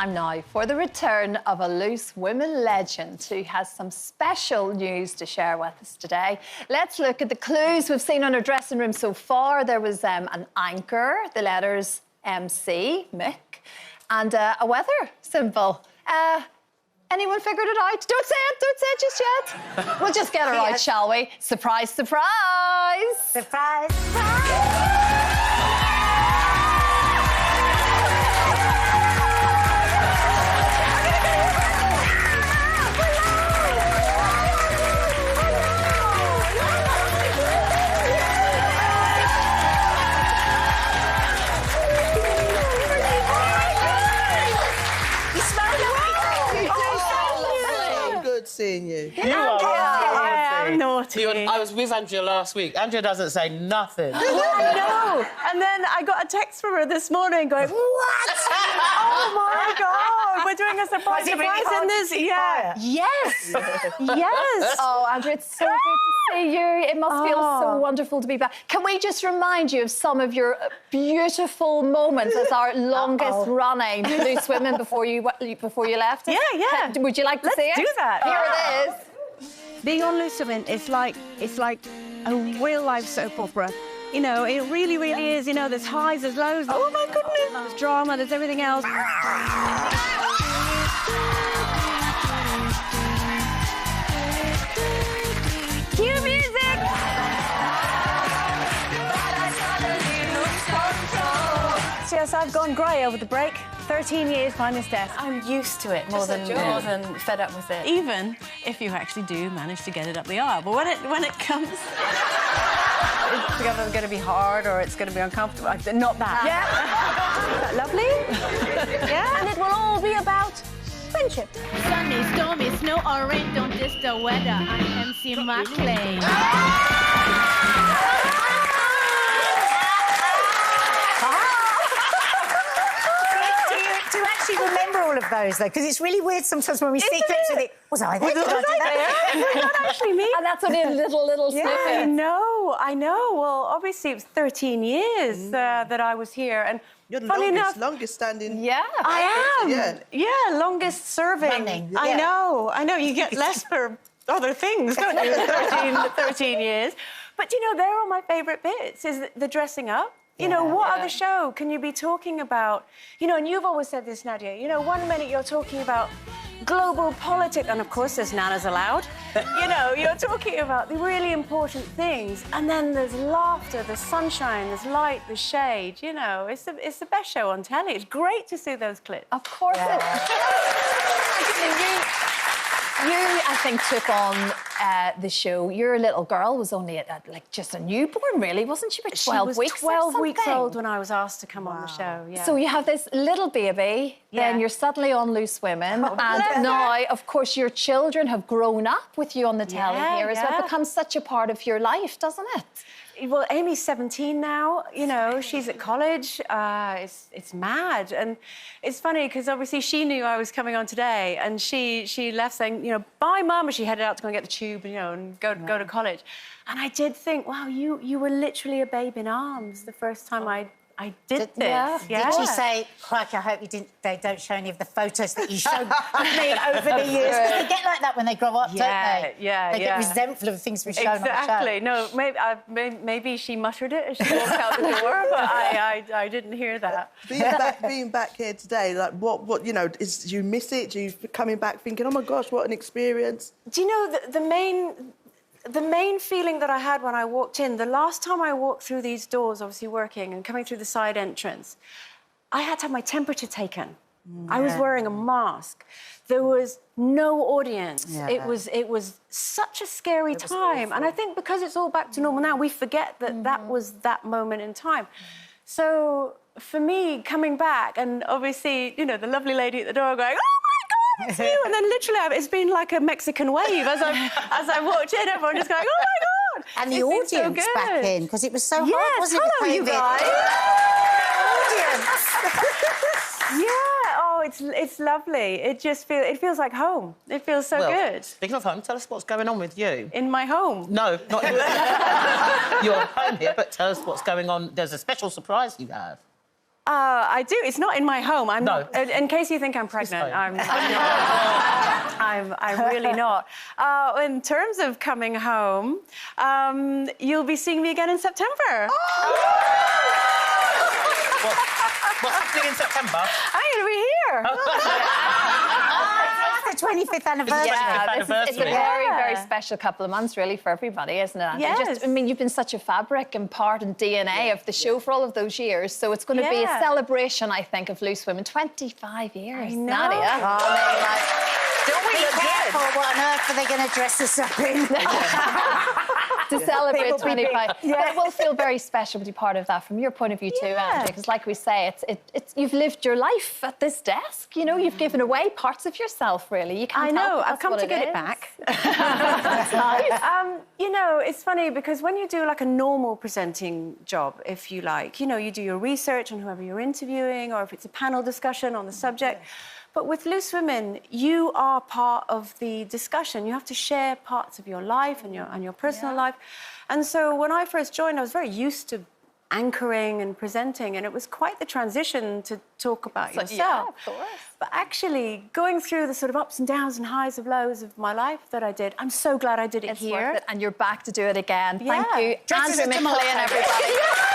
time now for the return of a loose women legend who has some special news to share with us today. Let's look at the clues we've seen on her dressing room so far. There was an anchor, the letters MC, Mick, and a weather symbol. Anyone figured it out? Don't say it just yet. We'll just get it right, shall we? Surprise, surprise! Surprise, surprise! Seeing you. You are I am naughty. I was with Andrea last week. Andrea doesn't say nothing. I know. And then I got a text from her this morning going, what? Oh, my God. We're doing a surprise in this. Yeah. Yes. Yes. Oh, Andrea, it's so good to see you. It must feel so wonderful to be back. Can we just remind you of some of your beautiful moments as our longest running loose women before you left? Yeah. Would you like to see it? Let's do that. Here it is. Being on Loose Women is like a real life soap opera. You know, it really, really is. You know, there's highs, there's lows. Oh my goodness! There's drama, there's everything else. Cue music! So yes, I've gone grey over the break. 13 years behind this desk. I'm used to it more than fed up with it. Even if you actually do manage to get it up the aisle. But when it comes... It's either going to be hard or it's going to be uncomfortable. Not that. Yeah. Lovely. Yeah. And it will all be about friendship. Sunny, stormy, snow or rain, don't diss the weather. I'm MC Mclean. To actually remember all of those, though, because it's really weird sometimes when we see clips and think, was I there? Did I do that? Not actually me. And that's only a little snippet. I know. Well, obviously, it was 13 years that I was here. And you're the longest standing. Yeah. I am. Yeah, longest serving. Running. I know. You get less for other things, don't you? 13 years. But, you know, they're all my favourite bits, is the dressing up. You know, what other show can you be talking about? You know, and you've always said this, Nadia, you know, one minute you're talking about global politics, and of course there's nanas allowed. You know, you're talking about the really important things, and then there's laughter, there's sunshine, there's light, there's shade, you know. It's the best show on telly. It's great to see those clips. Of course it is. You, I think, took on the show. Your little girl was only like just a newborn, really, wasn't she? About 12 weeks. She was 12 weeks old when I was asked to come on the show. Yeah. So you have this little baby, then you're suddenly on Loose Women, and now, of course, your children have grown up with you on the telly here as well. It becomes such a part of your life, doesn't it? Well, Amy's 17 now, you know, she's at college. It's mad. And it's funny because obviously she knew I was coming on today, and she left saying, you know, bye, Mum, and she headed out to go and get the tube, you know, and go to college. And I did think, wow, you were literally a babe in arms the first time I did this. Yeah. Did she say, crikey, I hope they don't show any of the photos that you showed of me over the years? Because they get like that when they grow up, don't they? Yeah, They get resentful of the things we've shown on the show. Exactly. No, maybe she muttered it as she walked out the door, but I didn't hear that. Being back here today, like, what you know, do you miss it? Do you coming back thinking, oh, my gosh, what an experience? Do you know, the main feeling that I had when I walked in, the last time I walked through these doors, obviously working and coming through the side entrance, I had to have my temperature taken. I was wearing a mask. There was no audience. It was such a scary time. And I think because it's all back to normal now, we forget that that was that moment in time. So for me, coming back, and obviously, you know, the lovely lady at the door going, oh, it's you. And then literally it's been like a Mexican wave as I walked in, everyone just going, oh my God. And the audience back in, because it was so hard, wasn't it? Hello, you guys. It's lovely. It feels like home. It feels so good. Speaking of home, tell us what's going on with you. In my home? No, not in your home here, but tell us what's going on. There's a special surprise you have. I do. It's not in my home. I'm No. not, in case you think I'm pregnant, fine. I'm not. I'm really not. In terms of coming home, you'll be seeing me again in September. What's happening in September? I'm going to be here. It's the 25th anniversary. Yeah, it's a anniversary. very, very special couple of months, really, for everybody, isn't it, Andrea? Yes. I mean, you've been such a fabric and part and DNA of the show for all of those years, so it's going to be a Yeah. celebration, I think, of Loose Women. 25 years, I know. Nadia. Don't be careful. What on earth are they going to dress us up in? To celebrate 25. But Yeah. it will feel very special to be part of that from your point of view too, Andrea, because like we say, it's you've lived your life at this desk. You know, you've given away parts of yourself, really. You can't I know. help it, I've that's come what to get it is. back. That's nice. You know, it's funny because when you do like a normal presenting job, if you like, you know, you do your research on whoever you're interviewing or if it's a panel discussion on the subject. But with Loose Women, you are part of the discussion. You have to share parts of your life and your personal life. And so when I first joined, I was very used to anchoring and presenting, and it was quite the transition to talk about yourself. Yeah, of course. But actually, going through the sort of ups and downs and highs of lows of my life that I did, I'm so glad I did it It's here. worth it, and you're back to do it again. Yeah. Thank you, Dresses Andrea are tomorrow. Mclean, everybody.